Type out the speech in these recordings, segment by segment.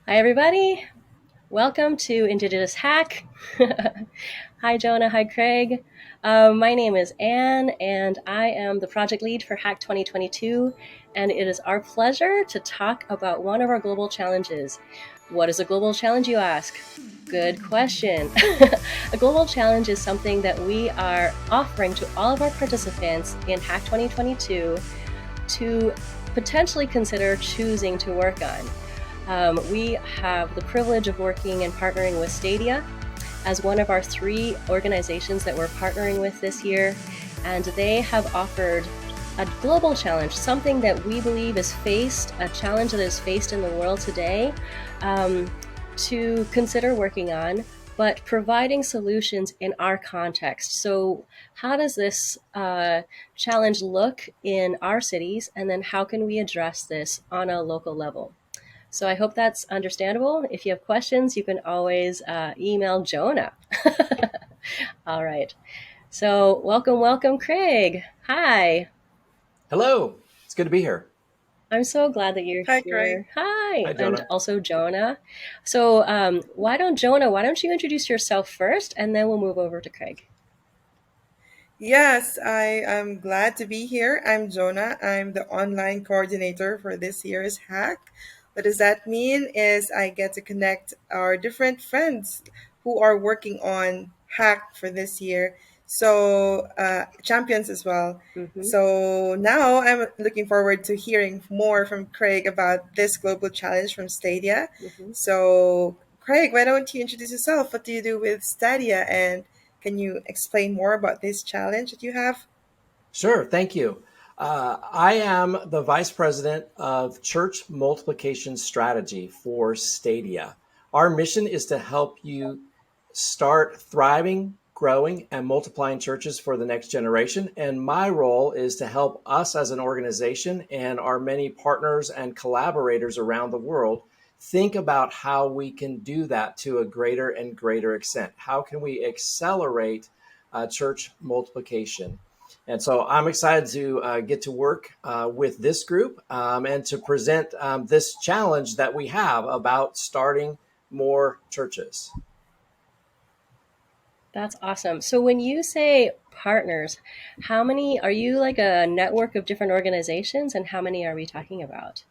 Hi, everybody. Welcome to Indigenous Hack. Hi, Jonah. Hi, Craig. My name is Anne, and I am the project lead for Hack 2022. And it is our pleasure to talk about one of our global challenges. What is a global challenge, you ask? Good question. A global challenge is something that we are offering to all of our participants in Hack 2022 to potentially consider choosing to work on. We have the privilege of working and partnering with Stadia as one of our 3 organizations that we're partnering with this year. And they have offered a global challenge, something that we believe is a challenge that is faced in the world today, to consider working on, but providing solutions in our context. So how does this challenge look in our cities? And then how can we address this on a local level? So I hope that's understandable. If you have questions, you can always email Jonah. All right. So welcome, Craig. Hi. Hello. It's good to be here. I'm so glad that you're Hi, Craig. here. Hi. Hi, And Jonah. also Jonah. So why don't you introduce yourself first, and then we'll move over to Craig. Yes, I am glad to be here. I'm Jonah. I'm the online coordinator for this year's hack. What does that mean is I get to connect our different friends who are working on hack for this year. So, champions as well. Mm-hmm. So now I'm looking forward to hearing more from Craig about this global challenge from Stadia. Mm-hmm. So, Craig, why don't you introduce yourself? What do you do with Stadia, and can you explain more about this challenge that you have? Sure. Thank you. I am the Vice President of Church Multiplication Strategy for Stadia. Our mission is to help you start thriving, growing, and multiplying churches for the next generation. And my role is to help us as an organization and our many partners and collaborators around the world think about how we can do that to a greater and greater extent. How can we accelerate church multiplication? And so I'm excited to get to work with this group and to present this challenge that we have about starting more churches. That's awesome. So when you say partners, how many are you, like a network of different organizations, and how many are we talking about?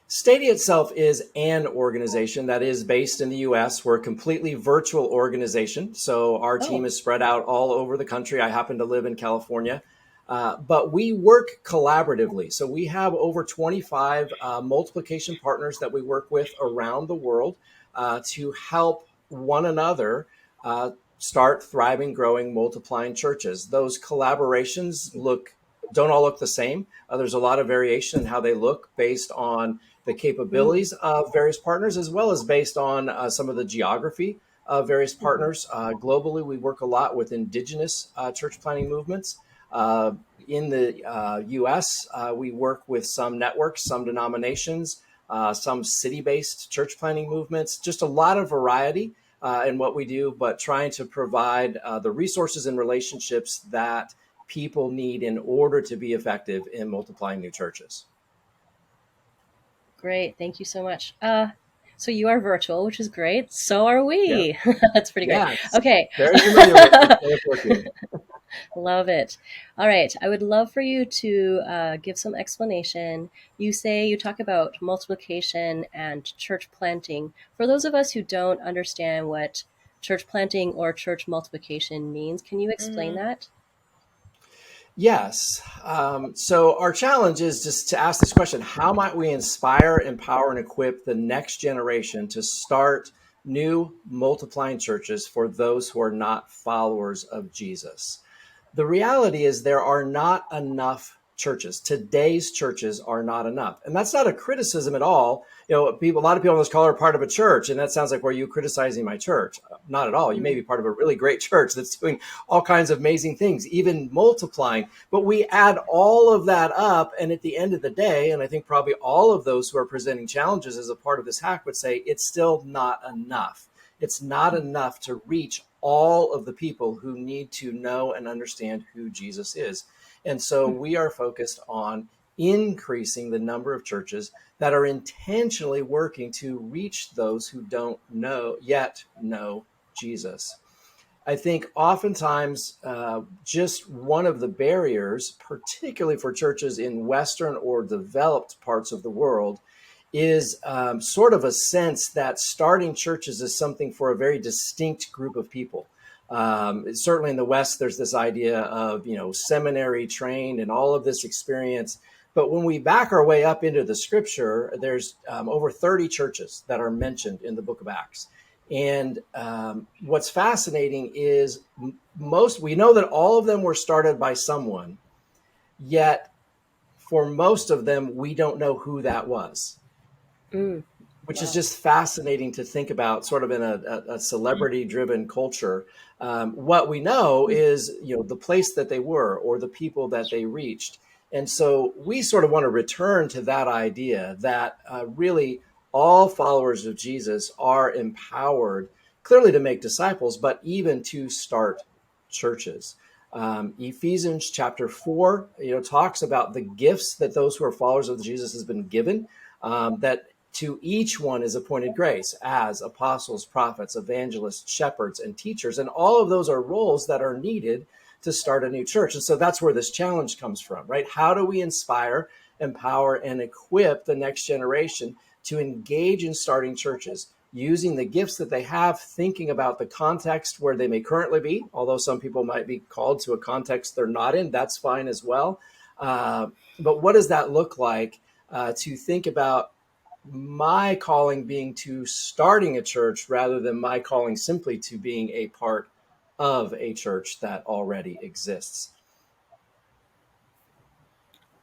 Stadia itself is an organization that is based in the US. We're a completely virtual organization. So our team Oh. is spread out all over the country. I happen to live in California. But we work collaboratively. So we have over 25 multiplication partners that we work with around the world to help one another start thriving, growing, multiplying churches. Those collaborations don't all look the same. There's a lot of variation in how they look based on the Mm. capabilities of various partners, as well as based on some of the geography of various Mhm. partners. Globally, we work a lot with indigenous church planting movements. In the US, we work with some networks, some denominations, some city based church planting movements, just a lot of variety in what we do, but trying to provide the resources and relationships that people need in order to be effective in multiplying new churches. Great. Thank you so much. So you are virtual, which is great. So are Yeah. we. That's pretty great. Yes. Okay. Very familiar with this way of working. Love it. All right. I would love for you to give some explanation. You talk about multiplication and church planting. For those of us who don't understand what church planting or church multiplication means, can you explain Mhm. that? Yes. So our challenge is just to ask this question: how might we inspire, empower, and equip the next generation to start new multiplying churches for those who are not followers of Jesus? The reality is there are not enough churches. Today's churches are not enough. And that's not a criticism at all. A lot of people on this call are part of a church, and that sounds like, were you criticizing my church? Not at all. You may Mm. be part of a really great church that's doing all kinds of amazing things, even multiplying. But we add all of that up. And at the end of the day, and I think probably all of those who are presenting challenges as a part of this hack would say it's still not enough. It's not enough to reach all of the people who need to know and understand who Jesus is. And so we are focused on increasing the number of churches that are intentionally working to reach those who don't know Jesus. I think oftentimes just one of the barriers, particularly for churches in Western or developed parts of the world, is sort of a sense that starting churches is something for a very distinct group of people. Certainly in the West, there's this idea of, seminary trained and all of this experience. But when we back our way up into the scripture, there's over 30 churches that are mentioned in the book of Acts. And what's fascinating is we know that all of them were started by someone, yet for most of them, we don't know who that was, Mm. which is Wow. just fascinating to think about, sort of in a celebrity driven culture. What we know is, the place that they were or the people that they reached. And so we sort of want to return to that idea that really all followers of Jesus are empowered, clearly to make disciples, but even to start churches. Ephesians chapter 4, talks about the gifts that those who are followers of Jesus has been given. That to each one is appointed grace as apostles, prophets, evangelists, shepherds, and teachers. And all of those are roles that are needed to start a new church. And so that's where this challenge comes from, right? How do we inspire, empower, and equip the next generation to engage in starting churches using the gifts that they have, thinking about the context where they may currently be, although some people might be called to a context they're not in, that's fine as well. But what does that look like to think about my calling being to starting a church rather than my calling simply to being a part of a church that already exists?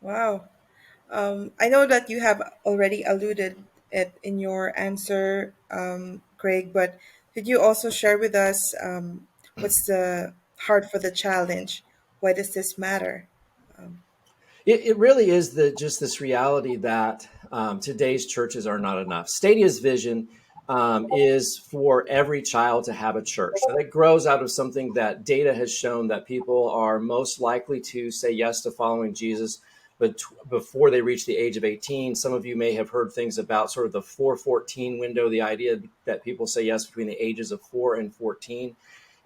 Wow. I know that you have already alluded it in your answer, Craig, but could you also share with us what's the heart for the challenge? Why does this matter? Um, It really is just this reality that today's churches are not enough. Stadia's vision is for every child to have a church. Now, that grows out of something that data has shown that people are most likely to say yes to following Jesus, but before they reach the age of 18. Some of you may have heard things about sort of the 4-14 window, the idea that people say yes between the ages of 4 and 14.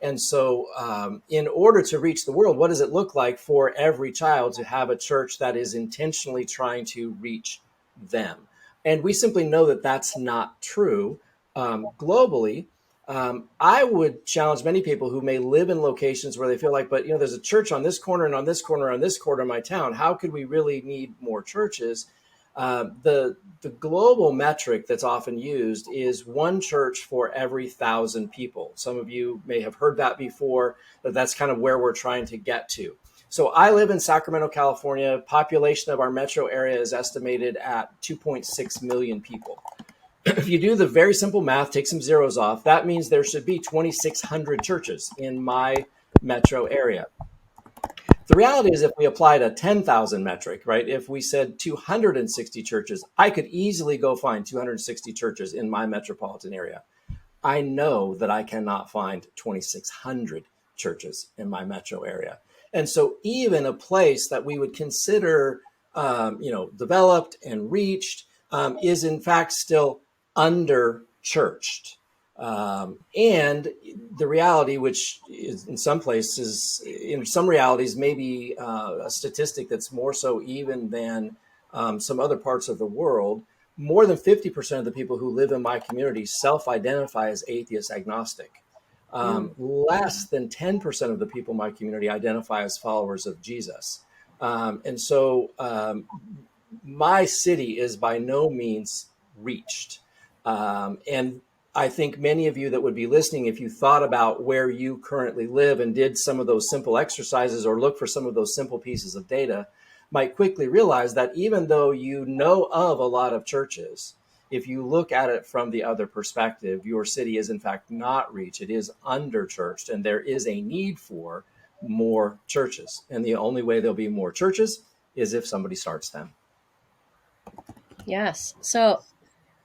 And so, in order to reach the world, what does it look like for every child to have a church that is intentionally trying to reach them? And we simply know that that's not true globally. I would challenge many people who may live in locations where they feel like, but there's a church on this corner and on this corner on this corner of my town. How could we really need more churches? The global metric that's often used is one church for every 1,000 people. Some of you may have heard that before, but that's kind of where we're trying to get to. So I live in Sacramento, California. Population of our metro area is estimated at 2.6 million people. If you do the very simple math, take some zeros off, that means there should be 2,600 churches in my metro area. The reality is, if we applied a 10,000 metric, right, if we said 260 churches, I could easily go find 260 churches in my metropolitan area. I know that I cannot find 2,600 churches in my metro area. And so even a place that we would consider, developed and reached is in fact still under churched. And the reality, which is in some places, in some realities, maybe a statistic that's more so even than some other parts of the world, more than 50% of the people who live in my community self-identify as atheist agnostic. Mm. Less than 10% of the people in my community identify as followers of Jesus. And so my city is by no means reached. And I think many of you that would be listening, if you thought about where you currently live and did some of those simple exercises or look for some of those simple pieces of data, might quickly realize that even though you know of a lot of churches, if you look at it from the other perspective, your city is in fact not reached. It is underchurched, and there is a need for more churches. And the only way there'll be more churches is if somebody starts them. Yes. So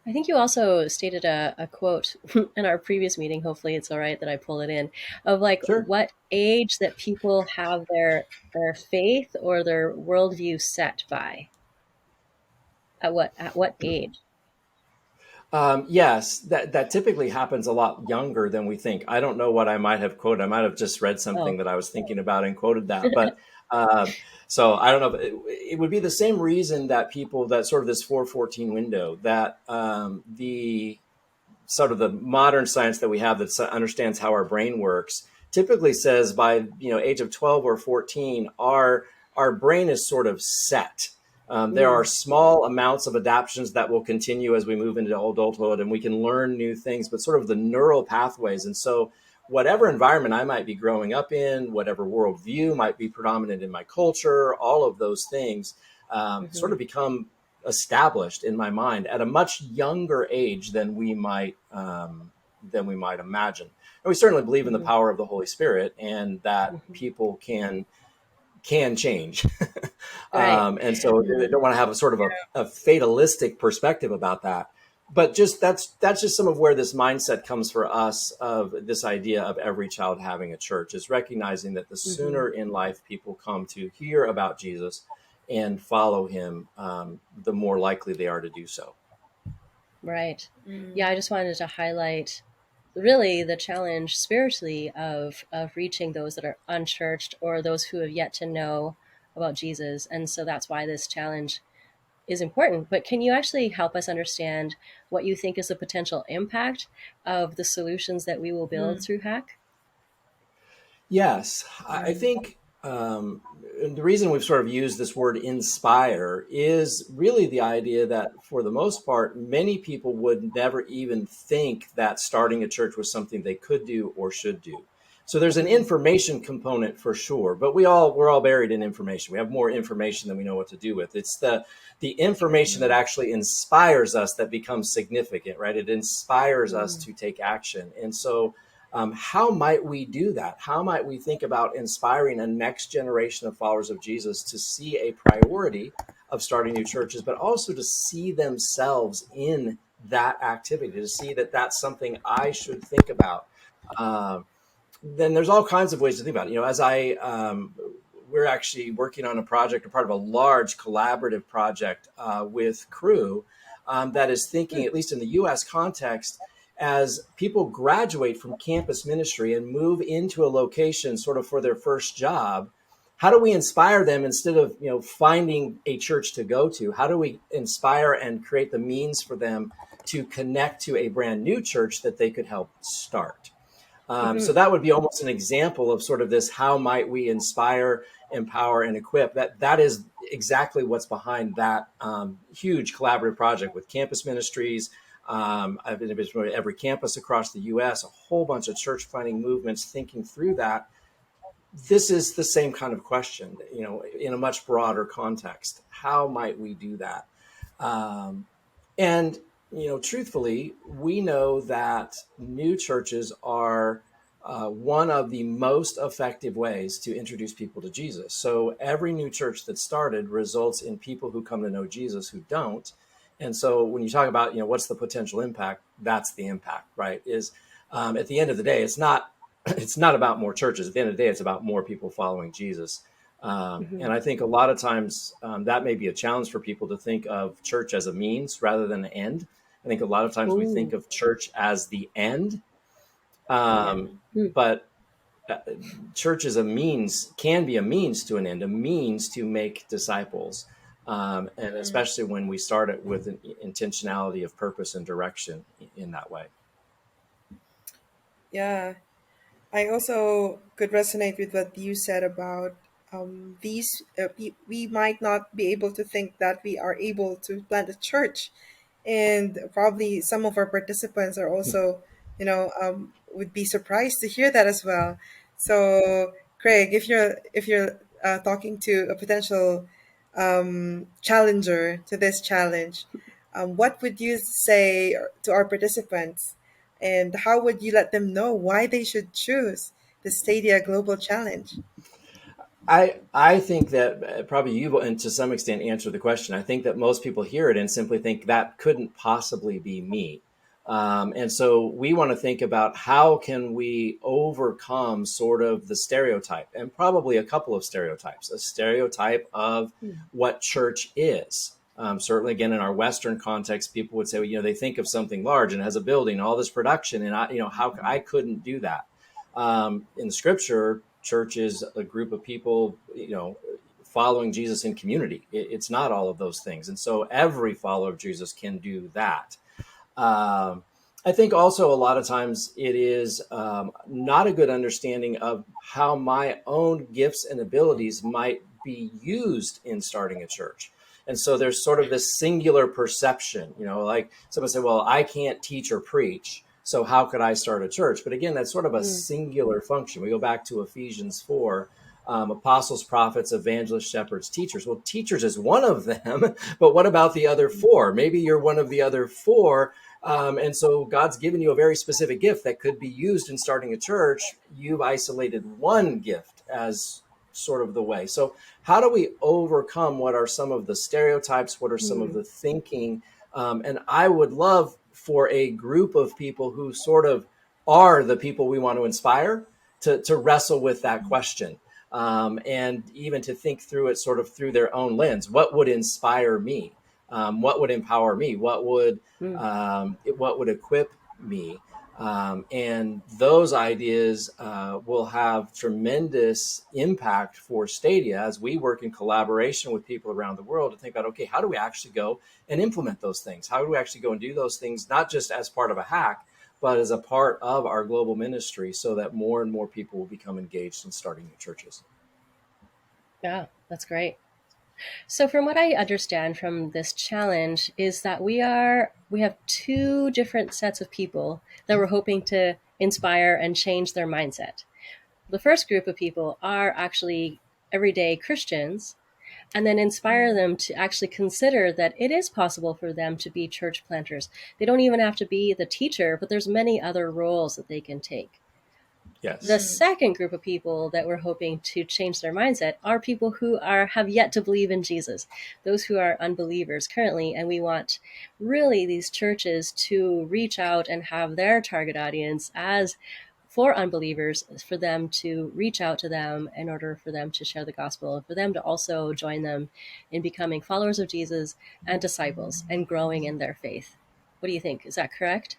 I think you also stated a quote in our previous meeting. Hopefully, it's all right that I pull it in of like Sure. what age that people have their faith or their worldview set by. At what age? Yes, that typically happens a lot younger than we think. I don't know what I might have quoted. I might have just read something Oh. that I was thinking about and quoted that. But so I don't know. It would be the same reason that people that sort of this 414 window that the sort of the modern science that we have that understands how our brain works typically says by age of 12 or 14 our brain is sort of set. There are Mm, small amounts of adaptations that will continue as we move into adulthood and we can learn new things, but sort of the neural pathways. And so whatever environment I might be growing up in, whatever worldview might be predominant in my culture, all of those things sort mhm, of become established in my mind at a much younger age than we might imagine. And we certainly believe in the mhm, power of the Holy Spirit and that mhm. people can change. Right. And so they don't want to have a sort of a fatalistic perspective about that. But just that's just some of where this mindset comes for us of this idea of every child having a church is recognizing that the Mhm. sooner in life people come to hear about Jesus and follow him, the more likely they are to do so. Right. Yeah, Mm. I just wanted to highlight really the challenge spiritually of reaching those that are unchurched or those who have yet to know about Jesus. And so that's why this challenge is important. But can you actually help us understand what you think is the potential impact of the solutions that we will build Mm. through Hack? Yes, I Mm. think and the reason we've sort of used this word inspire is really the idea that for the most part, many people would never even think that starting a church was something they could do or should do. So there's an Mhm, information component for sure, but we're all buried in information. We have more information than we know what to do with. It's the information that Mm. actually inspires us that becomes significant, right? It inspires us mm, to take action. And so how might we do that? How might we think about inspiring a next generation of followers of Jesus to see a priority of starting new churches, but also to see themselves in that activity, to see that that's something I should think about? Um, then there's all kinds of ways to think about it. As we're actually working on a project, or part of a large collaborative project with Crew that is thinking, mm, at least in the U.S. context, as people graduate from campus ministry and move into a location sort of for their first job. How do we inspire them instead of finding a church to go to? How do we inspire and create the means for them to connect to a brand new church that they could help start? So mhm, that would be almost an example of sort of this: how might we inspire, empower, and equip? That is exactly what's behind that huge collaborative project with campus ministries. I've been to every campus across the U.S., a whole bunch of church planting movements thinking through that. This is the same kind of question, in a much broader context. How might we do that? Um, and, truthfully, we know that new churches are one of the most effective ways to introduce people to Jesus. So every new church that started results in people who come to know Jesus who don't. And so when you talk about, what's the potential impact, that's the impact, right? Is at the end of the day, it's not about more churches. At the end of the day, it's about more people following Jesus. And mhm. I think a lot of times that may be a challenge for people to think of church as a means rather than an end. I think a lot of times we think Ooh, of church as the end, yeah. um, Mm, but uh, church is a means, can be a means to an end, a means to make disciples. And Mm. especially when we start it with an intentionality of purpose and direction in that way. Yeah. I also could resonate with what you said about we might not be able to think that we are able to plant a church, and probably some of our participants are also, would be surprised to hear that as well. So, Craig, if you're talking to a potential challenger to this challenge, what would you say to our participants? And how would you let them know why they should choose the Stadia Global Challenge? I think that probably you, and to some extent, answer the question. I think that most people hear it and simply think that couldn't possibly be me. And so we want to think about how can we overcome sort of the stereotype, and probably a couple of stereotypes. A stereotype of mm, what church is. Certainly, again, in our Western context, people would say, well, they think of something large and has a building, all this production, and how I couldn't do that. In Scripture, church is a group of people, following Jesus in community. It's not all of those things, and so every follower of Jesus can do that. Um, I think also a lot of times it is not a good understanding of how my own gifts and abilities might be used in starting a church. And so there's sort of this singular perception, like someone said, well, I can't teach or preach, so how could I start a church? But again, that's sort of a Mm. singular function. We go back to Ephesians 4. Apostles, prophets, evangelists, shepherds, teachers. Well, teachers is one of them, but what about the other four? Maybe you're one of the other four, and so God's given you a very specific gift that could be used in starting a church. You've isolated one gift as sort of the way. So how do we overcome what are some of the stereotypes? What are some of Mm. the thinking? And I would love for a group of people who sort of are the people we want to inspire to wrestle with that question. And even to think through it sort of through their own lens. What would inspire me? What would empower me? Mm. What would equip me? And those ideas will have tremendous impact for Stadia as we work in collaboration with people around the world to think about, okay, how do we actually go and implement those things? How do we actually go and do those things, not just as part of a hack, but as a part of our global ministry so that more and more people will become engaged in starting new churches? Yeah, that's great. So from what I understand from this challenge is that we have two different sets of people that we're hoping to inspire and change their mindset. The first group of people are actually everyday Christians, and then inspire them to actually consider that it is possible for them to be church planters. They don't even have to be the teacher, but there's many other roles that they can take. The Yes. second group of people that we're hoping to change their mindset are people who have yet to believe in Jesus, those who are unbelievers currently, and we want really these churches to reach out and have their target audience as for unbelievers, for them to reach out to them in order for them to share the gospel, for them to also join them in becoming followers of Jesus and disciples and growing in their faith. What do you think? Is that correct?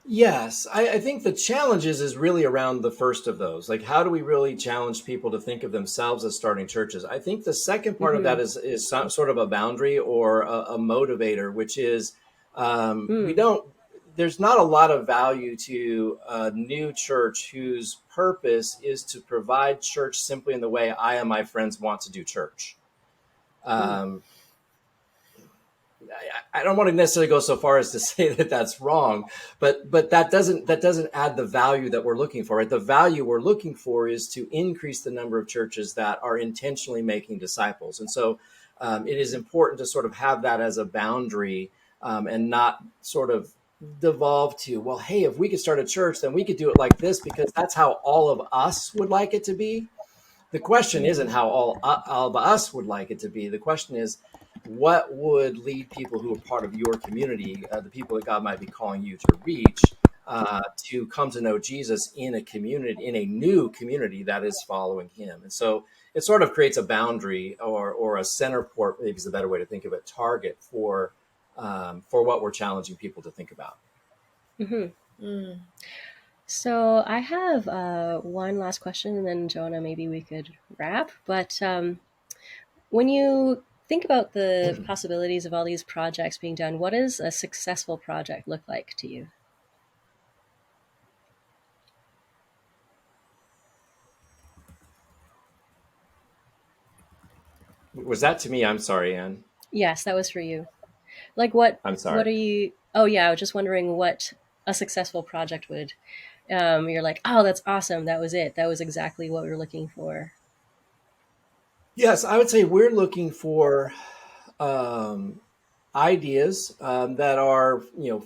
Yes, I think the challenges is really around the first of those. Like, how do we really challenge people to think of themselves as starting churches? I think the second part of that Mm-hmm. is sort of a boundary or a motivator, which is we Mm. don't. There's not a lot of value to a new church whose purpose is to provide church simply in the way I and my friends want to do church. Mm. Um, I don't want to necessarily go so far as to say that that's wrong, but that doesn't add the value that we're looking for. Right? The value we're looking for is to increase the number of churches that are intentionally making disciples, and so it is important to sort of have that as a boundary and not sort of devolve to, well, hey, if we could start a church, then we could do it like this because that's how all of us would like it to be. The question isn't Mm. how all of us would like it to be. The question is, what would lead people who are part of your community, the people that God might be calling you to reach, to come to know Jesus in a community, in a new community that is following Him? And so it sort of creates a boundary or a center port, maybe is the better way to think of it, target for what we're challenging people to think about. Mm-hmm. Mm. So I have one last question, and then Jonah, maybe we could wrap. But when you think about the possibilities of all these projects being done, what does a successful project look like to you? Was that to me? I'm sorry, Anne. Yes, that was for you. Like what? I'm What sorry. are you? Oh yeah, I was just wondering what a successful project would. You're like, oh, that's awesome. That was it. That was exactly what we were looking for. Yes, I would say we're looking for um, ideas that are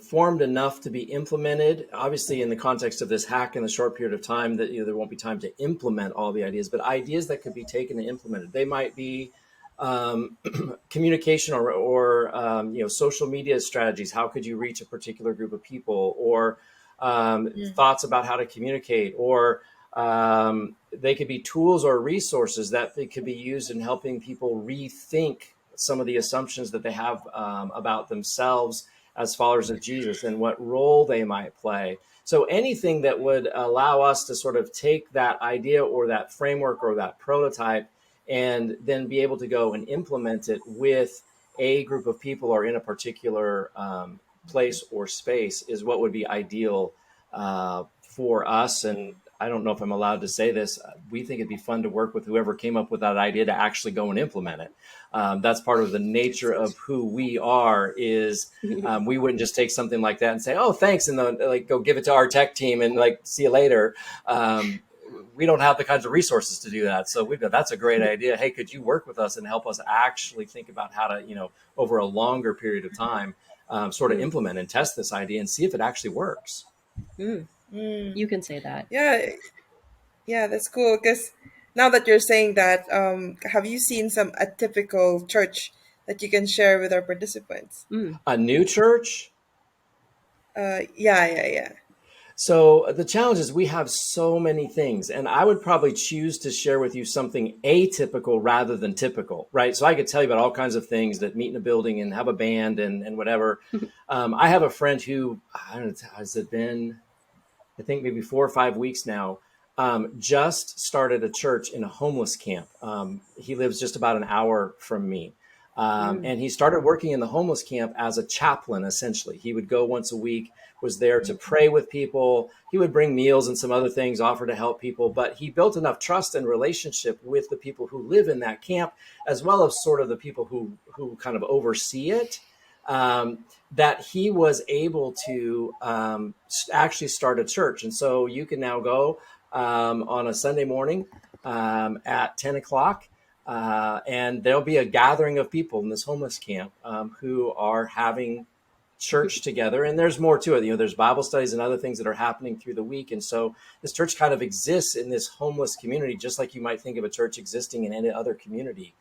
formed enough to be implemented. Obviously, in the context of this hack in the short period of time, that there won't be time to implement all the ideas, but ideas that could be taken and implemented. They might be um, communication or social media strategies. How could you reach a particular group of people, or Mm. thoughts about how to communicate, or they could be tools or resources that they could be used in helping people rethink some of the assumptions that they have about themselves as followers of Jesus and what role they might play. So anything that would allow us to sort of take that idea or that framework or that prototype and then be able to go and implement it with a group of people or in a particular place or space is what would be ideal for us. And I don't know if I'm allowed to say this. We think it'd be fun to work with whoever came up with that idea to actually go and implement it. That's part of the nature of who we are. Is we wouldn't just take something like that and say, "Oh, thanks," and then like go give it to our tech team and like see you later. We don't have the kinds of resources to do that. So we've got, that's a great idea. Hey, could you work with us and help us actually think about how to, over a longer period of time, sort of implement and test this idea and see if it actually works. Mm. Mm. You can say that. Yeah, yeah, that's cool. Because now that you're saying that, have you seen some atypical church that you can share with our participants? Mm. A new church. Yeah, yeah, yeah. So the challenge is we have so many things, and I would probably choose to share with you something atypical rather than typical, right? So I could tell you about all kinds of things that meet in a building and have a band and whatever. I have a friend who, I don't know, has it been, I think maybe 4 or 5 weeks now, just started a church in a homeless camp. He lives just about an hour from me. Mm. And he started working in the homeless camp as a chaplain, essentially. He would go once a week, was there to pray with people. He would bring meals and some other things, offer to help people. But he built enough trust and relationship with the people who live in that camp, as well as sort of the people who kind of oversee it, that he was able to actually start a church. And so you can now go on a Sunday morning at 10 o'clock. And there'll be a gathering of people in this homeless camp who are having church together. And there's more to it. There's Bible studies and other things that are happening through the week. And so this church kind of exists in this homeless community, just like you might think of a church existing in any other community.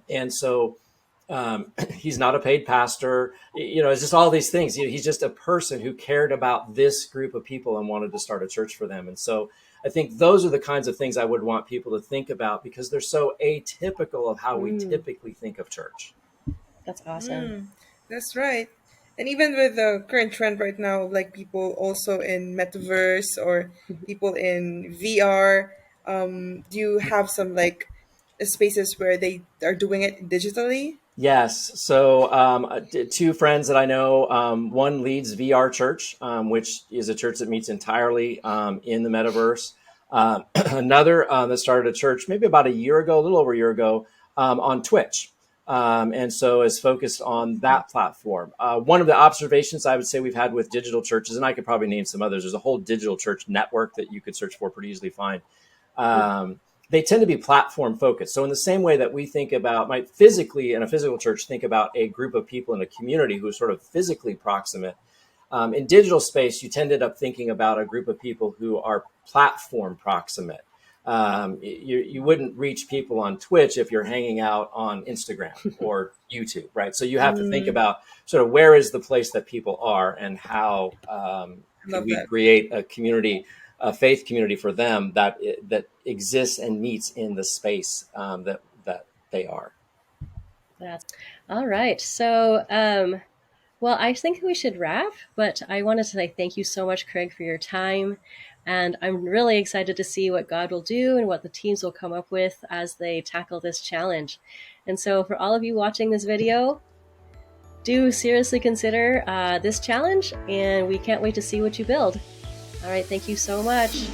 And so he's not a paid pastor. It's just all these things. He's just a person who cared about this group of people and wanted to start a church for them. And so I think those are the kinds of things I would want people to think about because they're so atypical of how we Mm. typically think of church. That's awesome. Mm, that's right. And even with the current trend right now, like people also in metaverse or people in VR, do you have some like spaces where they are doing it digitally? Yes. So, two friends that I know, one leads VR Church, which is a church that meets entirely in the metaverse. Another that started a church maybe about a year ago, a little over a year ago, on Twitch. And so is focused on that platform. One of the observations I would say we've had with digital churches, and I could probably name some others, there's a whole digital church network that you could search for pretty easily find. They tend to be platform focused. So in the same way that we think about, might physically in a physical church, think about a group of people in a community who are sort of physically proximate. In digital space, you tended up thinking about a group of people who are platform proximate. You wouldn't reach people on Twitch if you're hanging out on Instagram or YouTube, right? So you have to think Mm, about sort of where is the place that people are and how could love we that. create a community, a faith community for them that exists and meets in the space that they are. That's all right. So, well, I think we should wrap, but I wanted to say thank you so much, Craig, for your time. And I'm really excited to see what God will do and what the teams will come up with as they tackle this challenge. And so, for all of you watching this video, do seriously consider this challenge, and we can't wait to see what you build. All right, thank you so much.